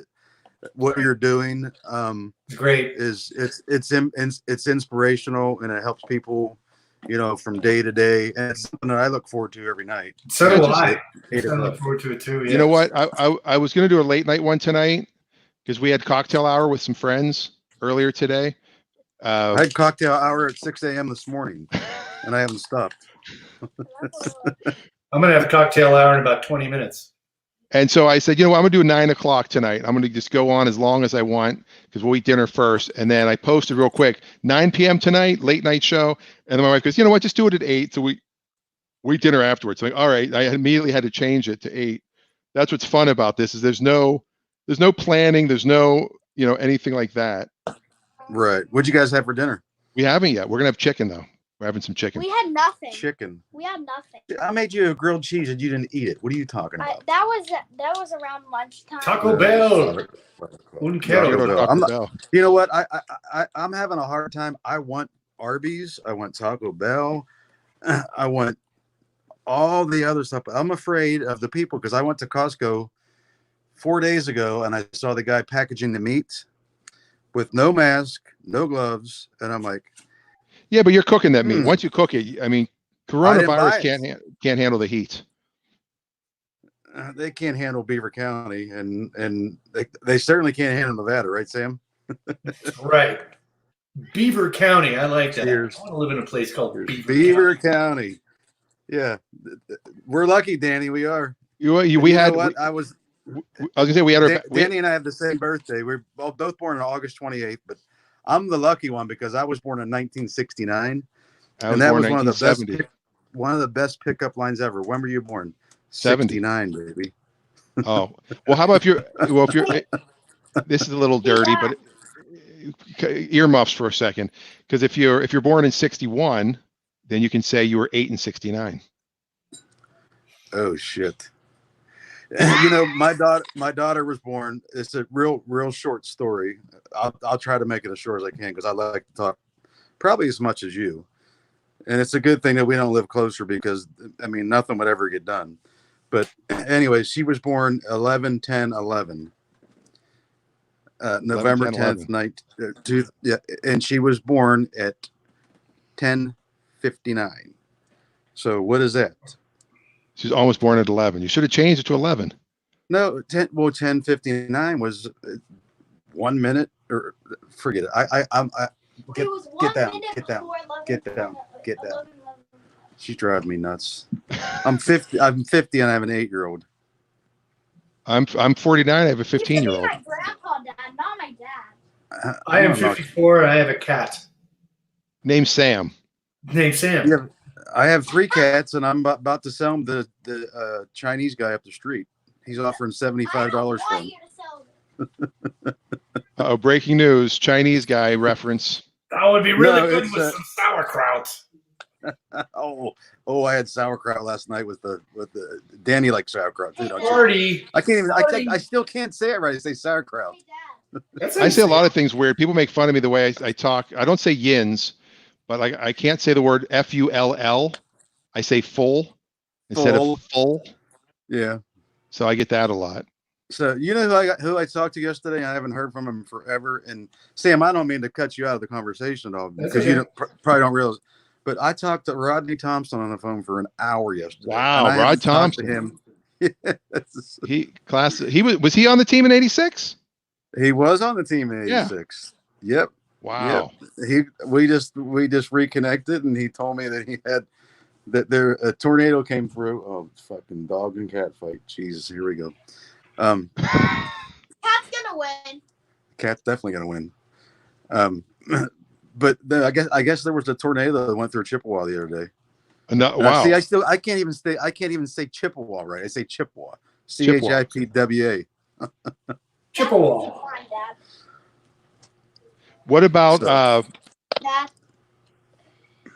what you're doing Great. it's inspirational, and it helps people, from day to day, and it's something that I look forward to every night. So do I. Eight I look o'clock. forward to it too. Yeah. You know what? I was going to do a late night one tonight because we had cocktail hour with some friends earlier today. I had cocktail hour at 6 a.m. this morning, and I haven't stopped. I'm going to have a cocktail hour in about 20 minutes. And so I said, I'm going to do 9 o'clock tonight. I'm going to just go on as long as I want because we'll eat dinner first. And then I posted real quick, 9 p.m. tonight, late night show. And then my wife goes, you know what, just do it at 8. So we eat dinner afterwards. So all right. I immediately had to change it to 8. That's what's fun about this is there's no planning. There's no, anything like that. Right. What'd you guys have for dinner? We haven't yet. We're going to have chicken though. We're having some chicken. We had nothing. Chicken. We had nothing. I made you a grilled cheese and you didn't eat it. What are you talking about? That was around lunchtime. Taco Bell. Un Gotta go to Taco Taco I'm Bell. You know what? I'm having a hard time. I want Arby's. I want Taco Bell. I want all the other stuff. I'm afraid of the people because I went to Costco 4 days ago and I saw the guy packaging the meat with no mask, no gloves, and I'm like, Yeah, but you're cooking that meat. Once you cook it, I mean, coronavirus can't handle the heat. They can't handle Beaver County, and they certainly can't handle Nevada, right, Sam? Right. Beaver County. I like that. Cheers. I want to live in a place called Beaver County. Yeah, we're lucky, Danny. We are. We had. I was gonna say we had our. Danny and I have the same birthday. We're both born on August 28th, but I'm the lucky one because I was born in 1969, and that was one of the best pickup lines ever. When were you born? 79, baby. Oh, well, how about if you're this is a little dirty, but earmuffs for a second, because if you're born in 61, then you can say you were 8 in 69. Oh shit. My daughter was born. It's a real short story. I'll try to make it as short as I can because I like to talk probably as much as you. And it's a good thing that we don't live closer because nothing would ever get done. But anyway, she was born 11/10/11. November 10th, night. And she was born at 10:59. So what is that? She's almost born at 11. You should have changed it to 11. No, 10:59 was 1 minute or forget it. Get down. She's driving me nuts. I'm 50 and I have an 8-year-old. I'm 49. I have a 15-year-old. My grandpa, Dad, not my dad. I am 54. I have a cat Named Sam. named Sam. Yeah, I have 3 cats, and I'm about to sell them the Chinese guy up the street. He's offering $75 for them. Breaking news. Chinese guy reference. That would be really good it's, with some sauerkraut. Oh, I had sauerkraut last night with the Danny likes sauerkraut too. Don't you? Party. I can't even. I still can't say it right. I say sauerkraut. I say a lot of things weird. People make fun of me the way I talk. I don't say yins, but I can't say the word full. I say full instead of full. Yeah. So I get that a lot. So you know who I talked to yesterday? I haven't heard from him forever. And Sam, I don't mean to cut you out of the conversation at all because you probably don't realize. But I talked to Rodney Thompson on the phone for an hour yesterday. Wow, Rod Thompson. To him. Was he on the team in '86? He was on the team in '86. Yeah. Yep. Wow. Yep. We just reconnected, and he told me that he had a tornado came through. Oh, fucking dog and cat fight. Jesus, here we go. Cat's gonna win. Cat's definitely gonna win. But I guess there was a tornado that went through Chippewa the other day. No, wow. See, I can't even say Chippewa right. I say Chippewa. CHIPWA. Chippewa. What about Dad.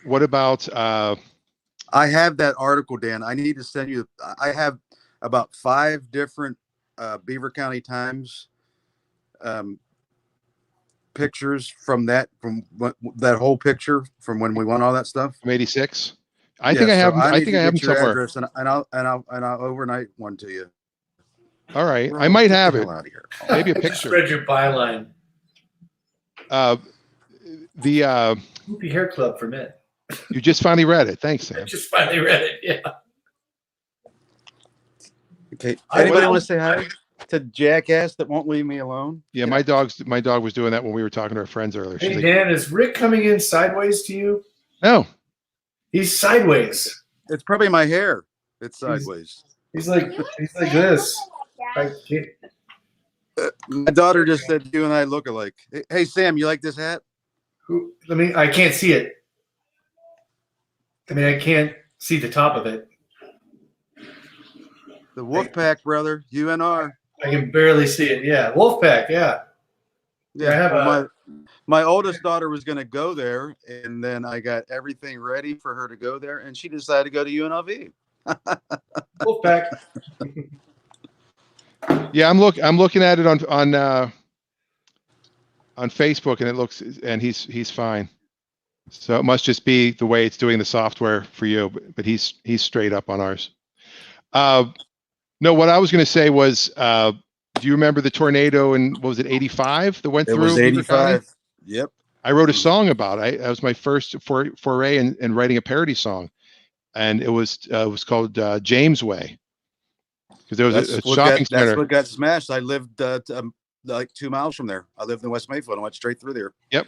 what about I have that article, Dan. I need to send you. I have about 5 different Beaver County Times pictures from that whole picture from when we won all that stuff from '86? I think I have them somewhere. Address and I'll overnight one to you. All right, I might have it. Out of here. Maybe a Just picture. read your byline. The Whoopie Hair Club for men. you just finally read it. Thanks, Sam. I just finally read it. Yeah. Okay. Anybody want to say hi to Jackass that won't leave me alone? Yeah, my dog was doing that when we were talking to our friends earlier. She's Hey, like, Dan, is Rick coming in sideways to you? no. He's sideways. It's probably my hair. It's sideways. He's like this. My daughter just said you and I look alike. Hey, Sam, you like this hat? I can't see it. I can't see the top of it. The Wolfpack, brother. UNR. I can barely see it. Yeah. Wolfpack. Yeah. Yeah. My oldest daughter was going to go there, and then I got everything ready for her to go there, and she decided to go to UNLV. Wolfpack. Yeah, I'm looking at it on Facebook, and he's fine. So it must just be the way it's doing the software for you, but he's straight up on ours. No, what I was going to say was, do you remember the tornado in, what was it, 85 that went through? It was 85. Yep. I wrote a song about it. That was my first foray in writing a parody song, and it was called James Way. Because there was a shopping center. That's what got smashed. I lived like 2 miles from there. I lived in West Mayfield. I went straight through there. Yep.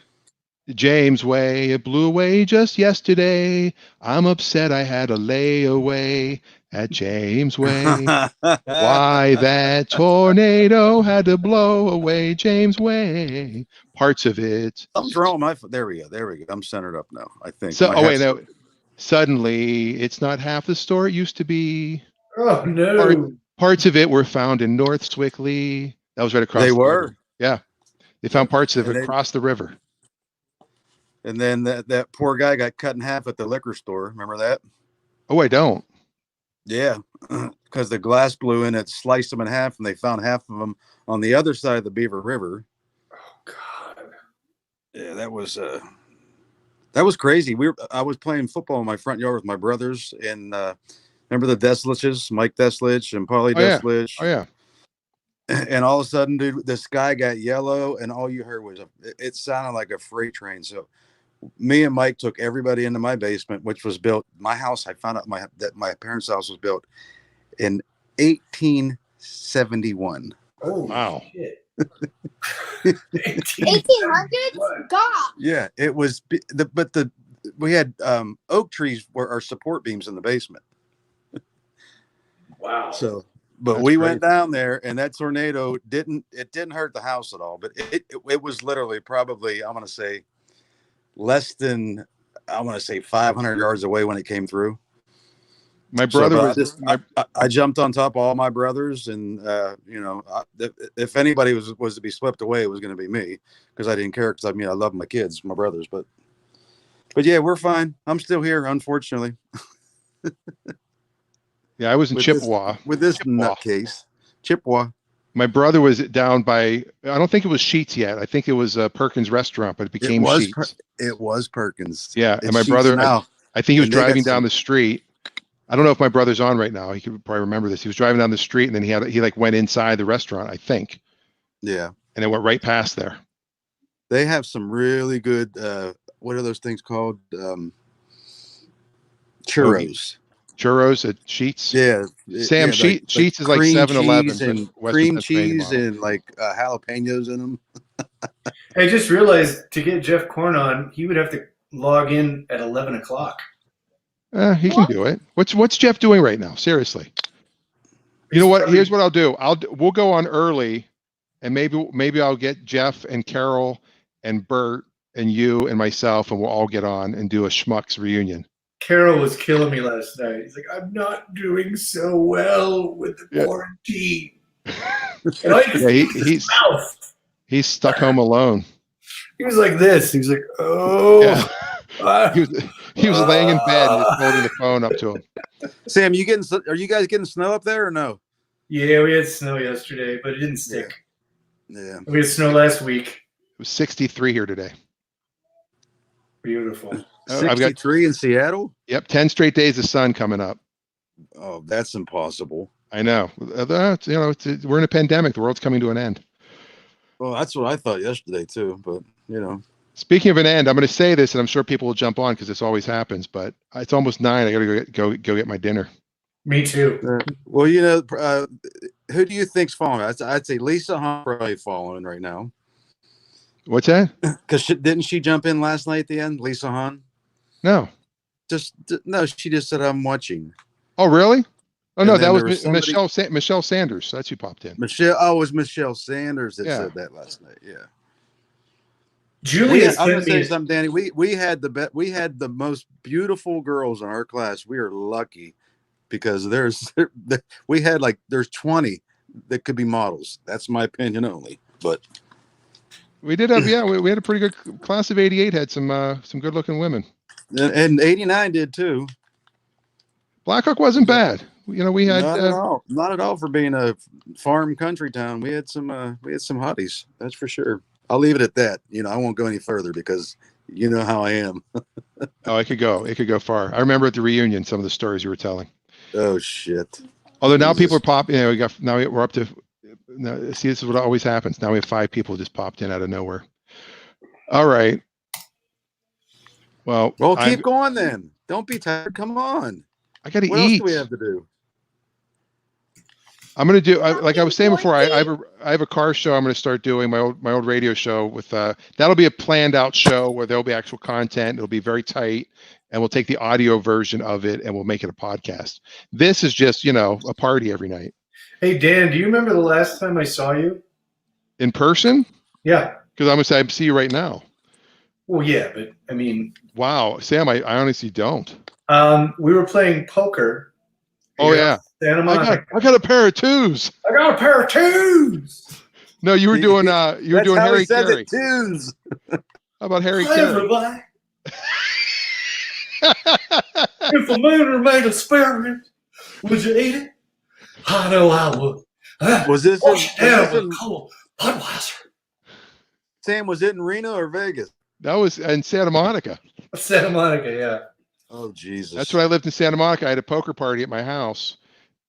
James Way, it blew away just yesterday. I'm upset I had a layaway at James Way. Why that tornado had to blow away James Way. Parts of it. Something's wrong with my foot. There we go. I'm centered up now, I think. So, no. Suddenly, it's not half the store it used to be. Oh, no. Parts of it were found in North Swickley. That was right across the river. Yeah. They found parts of it across the river. And then that poor guy got cut in half at the liquor store. Remember that? Oh, I don't. Yeah, because the glass blew in, it sliced them in half, and they found half of them on the other side of the Beaver River. Oh God! Yeah, that was crazy. I was playing football in my front yard with my brothers, and remember the Desliches, Mike Deslich and Paulie Deslich. Oh yeah. And all of a sudden, dude, the sky got yellow, and all you heard was it sounded like a freight train. So me and Mike took everybody into my basement, which was built. My house, I found out that my parents' house was built in 1871. Oh wow! 1800s? God. Yeah, it was. We had oak trees were our support beams in the basement. Wow. So, but we went down there, and that tornado didn't hurt the house at all. But it was literally probably, I'm going to say, less than 500 yards away when it came through. My brother I jumped on top of all my brothers, and if anybody was to be swept away, it was going to be me, because I didn't care, because I love my kids, my brothers, but But yeah, we're fine. I'm still here, unfortunately, Yeah, I was in with this Chippewa. with this Chippewa. nutcase. Chippewa. My brother was down by, I don't think it was Sheets yet. I think it was Perkins Restaurant, but it became Sheets. It was Perkins. Yeah, It's and my Sheetz brother, now. I think he was And they got driving down some- the street. I don't know if my brother's on right now. He could probably remember this. He was driving down the street, and then he like went inside the restaurant, I think, Yeah, and it went right past there. they have some really good. What are those things called? Churros. Churros at Sheets. Yeah, Sam, Sheets is like cream 7-Eleven, cheese but and Western cream Pennsylvania cheese model. and like jalapenos in them. I just realized to get Jeff Korn on, he would have to log in at 11 o'clock. He can do it. What's Jeff doing right now? Seriously. You know what? Here's what I'll do. We'll go on early, and maybe I'll get Jeff and Carol and Bert and you and myself, and we'll all get on and do a schmucks reunion. Carol was killing me last night. He's like, I'm not doing so well with the quarantine. And I could he's stuck home alone. He was like this. He was like, oh. Yeah. He was laying in bed and just holding the phone up to him. Sam, are you guys getting snow up there or no? Yeah, we had snow yesterday, but it didn't stick. Yeah. We had snow last week. It was 63 here today. Beautiful. I've got 63 in Seattle? Yep, 10 straight days of sun coming up. Oh, that's impossible. I know. We're in a pandemic. The world's coming to an end. Well, that's what I thought yesterday too, but Speaking of an end, I'm going to say this, and I'm sure people will jump on because this always happens. But it's almost 9. I got to go get my dinner. Me too. Well, who do you think's falling? I'd say Lisa Hahn probably falling right now. What's that? Because didn't she jump in last night at the end, Lisa Hahn? No. No, she just said I'm watching. Oh, really? Oh, And no, then that there was was Michelle Sanders. That's who popped in. Michelle. Oh, it was Michelle Sanders that said that last night. Yeah. Julia, I'm gonna say something, Danny. We had the most beautiful girls in our class. We are lucky because there's 20 that could be models. That's my opinion only. But we did have we had a pretty good class of '88. Had some good looking women. And '89 did too. Blackhawk wasn't bad. We had not at all for being a farm country town. We had some hotties. That's for sure. I'll leave it at that. I won't go any further because you know how I am. Oh, it could go far. I remember at the reunion some of the stories you were telling. Oh shit. Although now people are popping. We're up to. See, this is what always happens. Now we have 5 people just popped in out of nowhere. All right. Well, keep going then. Don't be tired. Come on. I got to eat. What else do we have to do? I'm going to do, like I was saying before, I have a car show I'm going to start doing, my old radio show with, that'll be a planned out show where there'll be actual content. It'll be very tight, and we'll take the audio version of it and we'll make it a podcast. This is just, a party every night. Hey, Dan, do you remember the last time I saw you? In person? Yeah. Because I'm going to say I see you right now. Well, yeah, but I mean. Wow. Sam, I honestly don't. We were playing poker. Oh, yeah. Santa Monica. I got a pair of 2s. I got a pair of 2s. No, you were doing Harry Carey. Twos. How about Harry Hi, Carey? everybody. If a man were made of spearmint, would you eat it? I know I would. Was this in cold Budweiser? Sam, was it in Reno or Vegas? That was in Santa Monica. Santa Monica, yeah. Oh Jesus! That's when I lived in Santa Monica. I had a poker party at my house,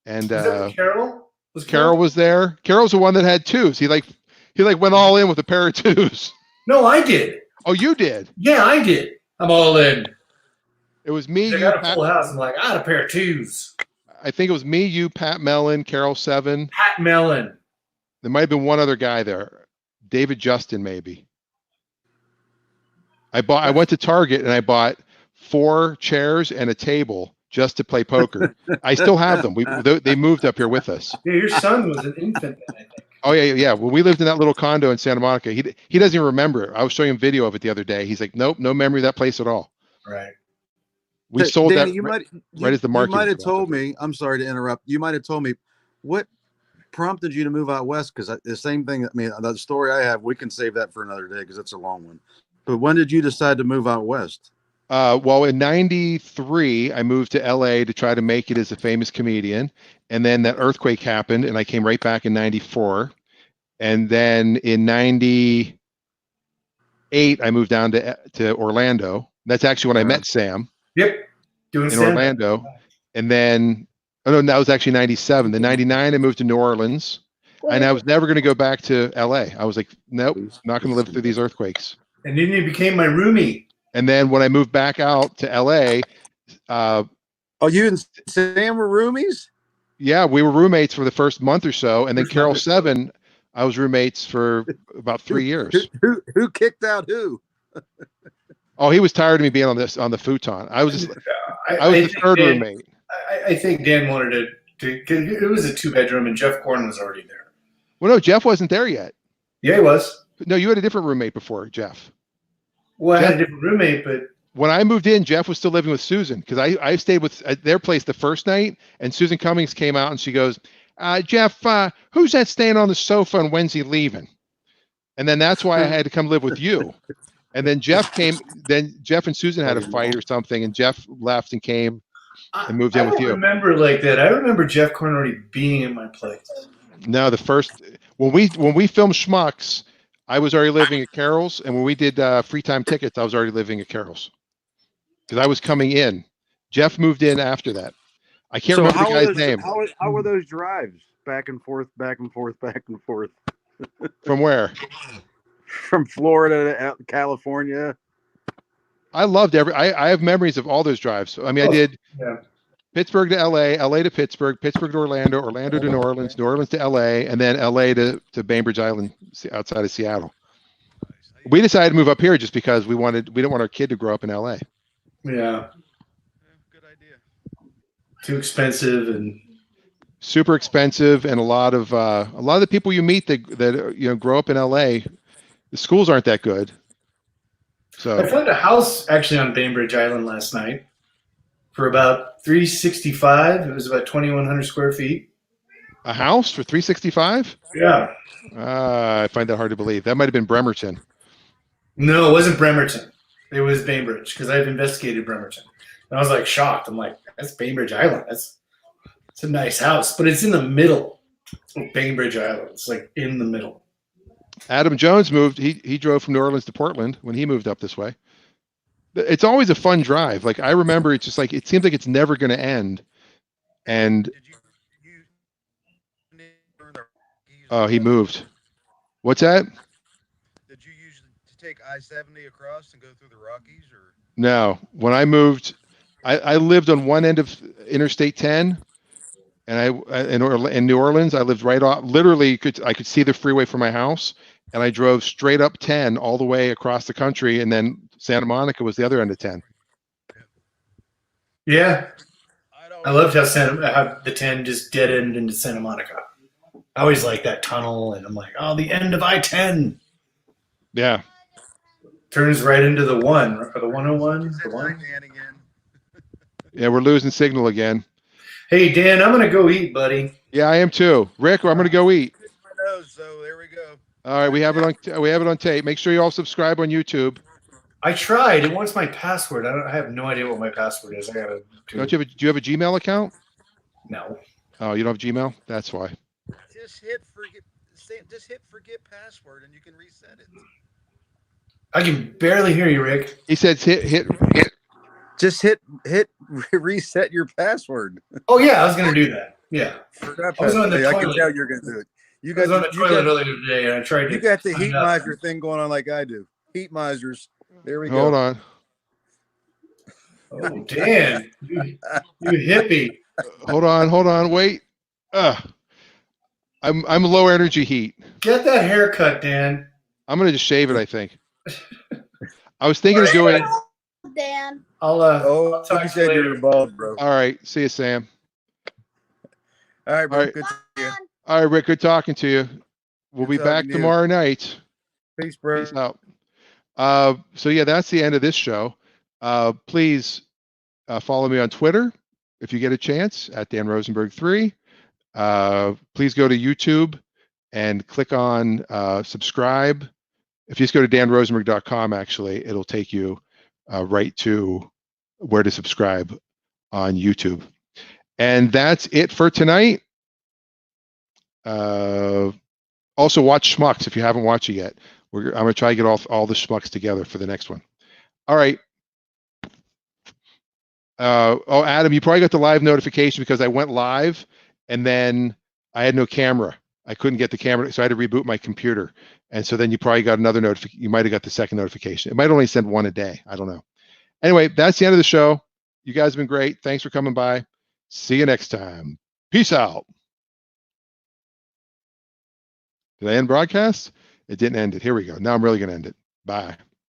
and Carol? Carol was there. Carol's the one that had 2s. He went all in with a pair of 2s. No, I did. Oh, you did? Yeah, I did. I'm all in. It was me. I got a full house. I'm like, I had a pair of 2s. I think it was me, you, Pat Mellon, Carol 7. Pat Mellon. There might have been one other guy there, David Justin, maybe. I went to Target and I bought 4 chairs and a table just to play poker. I still have them. They moved up here with us. Yeah, your son was an infant then, I think. Oh yeah. When we lived in that little condo in Santa Monica, he doesn't even remember it. I was showing him video of it the other day. He's like, nope, no memory of that place at all. Right. We sold Danny, that right as the market. You might have told me. I'm sorry to interrupt. You might have told me what prompted you to move out west, because the same thing. I mean, the story I have, we can save that for another day because it's a long one. But when did you decide to move out west? Well, in '93, I moved to LA to try to make it as a famous comedian. And then that earthquake happened, and I came right back in '94. And then in '98, I moved down to Orlando. That's actually when I met Sam Yep. Doing in stand-up. Orlando. And then, oh no, that was actually '97. Then '99, I moved to New Orleans. And I was never going to go back to LA. I was like, nope, not going to live through these earthquakes. And then you became my roomie. And then when I moved back out to LA, Oh, you and Sam were roomies? yeah, we were roommates for the first month or so. And then First Carol month or so. 7, I was roommates for about 3 years. Who kicked out who? Oh, he was tired of me being on the futon. I was the think third Dan- roommate. I think Dan wanted to. It was a 2-bedroom, and Jeff Gordon was already there. Well, no, Jeff wasn't there yet. Yeah, he was. No, you had a different roommate before, Jeff. Well, I had a Jeff- different roommate, but When I moved in, Jeff was still living with Susan because I stayed with at their place the first night, and Susan Cummings came out and she goes, Jeff, who's that staying on the sofa and when's he leaving? And then that's why I had to come live with you. And then Jeff and Susan had a fight or something, and Jeff left and came and moved in I with don't you. remember like that. I remember Jeff Gordon already being in my place. No, when we filmed Schmucks, I was already living at Carol's, and when we did Free Time Tickets, I was already living at Carol's because I was coming in. Jeff moved in after that. I can't remember the guy's name. How were those drives back and forth, back and forth, back and forth? From where? From Florida to California. I loved I have memories of all those drives. I mean, I did Yeah. Pittsburgh to LA, LA to Pittsburgh, Pittsburgh to Orlando, Orlando to New Orleans, New Orleans to LA, and then LA to Bainbridge Island outside of Seattle. We decided to move up here just because we didn't want our kid to grow up in LA. Yeah. Good idea. Too expensive and Super expensive, and a lot of the people you meet that grow up in LA, the schools aren't that good. I So found a house actually on Bainbridge Island last night for about $365. It was about 2,100 square feet. a house for $365? Yeah. I find that hard to believe. That might have been Bremerton. No, it wasn't Bremerton. It was Bainbridge because I've investigated Bremerton. And I was like shocked. I'm like, that's Bainbridge Island. It's a nice house, but it's in the middle of Bainbridge Island. It's like in the middle. Adam Jones moved. He drove from New Orleans to Portland when he moved up this way. It's always a fun drive. Like I remember, it's just like it seems like it's never going to end. And oh, he moved. What's that? Did you usually take I-70 across and go through the Rockies, or? No. When I moved, I lived on one end of Interstate 10, and in New Orleans, I lived right off. Literally, I could see the freeway from my house, and I drove straight up 10 all the way across the country, and then Santa Monica was the other end of 10. Yeah. I loved how the 10 just dead end into Santa Monica. I always like that tunnel, and I'm like, oh, the end of I-10 Yeah. turns right into the 1 or the 101. The 1. Yeah, we're losing signal again. Hey Dan, I'm gonna go eat, buddy. Yeah, I am too. Rick, I'm going to go eat. So there we go. All right, we have it on tape. Make sure you all subscribe on YouTube. I tried. It wants my password. I have no idea what my password is. I gotta. Do you have a Gmail account? No. Oh, you don't have Gmail? That's why. Just hit forget password, and you can reset it. I can barely hear you, Rick. He says hit. Just hit reset your password. Oh yeah, I was gonna do that. Yeah. Forgot I was on the password. I can toilet. tell you're gonna do it. I was on the toilet earlier today, and I tried to. You got the sign heat up. miser thing going on like I do. Heat misers. There we go. Hold on. Oh, Dan, you hippie. Hold on. Wait. I'm low energy heat. Get that haircut, Dan. I'm gonna just shave it, I think. I was thinking of doing. Dan. I'll Oh, I'll talk you to you said you later. were bald, bro. All right. See you, Sam. All right, bro. All right. Good to see you. All right, Rick. Good talking to you. We'll be Good back talking to you. tomorrow night. Peace, bro. Peace out. So yeah, that's the end of this show. Please follow me on Twitter if you get a chance at Dan Rosenberg 3. Please go to YouTube and click on subscribe. If you just go to danrosenberg.com, actually, it'll take you right to where to subscribe on YouTube. And that's it for tonight. Also watch Schmucks if you haven't watched it yet. I'm going to try to get all the Schmucks together for the next one. All right. Oh, Adam, you probably got the live notification because I went live and then I had no camera. I couldn't get the camera, so I had to reboot my computer. And so then you probably got another notification. You might have got the second notification. It might only send one a day. I don't know. Anyway, that's the end of the show. You guys have been great. Thanks for coming by. See you next time. Peace out. Did I end broadcast? It didn't end it. Here we go. Now I'm really going to end it. Bye.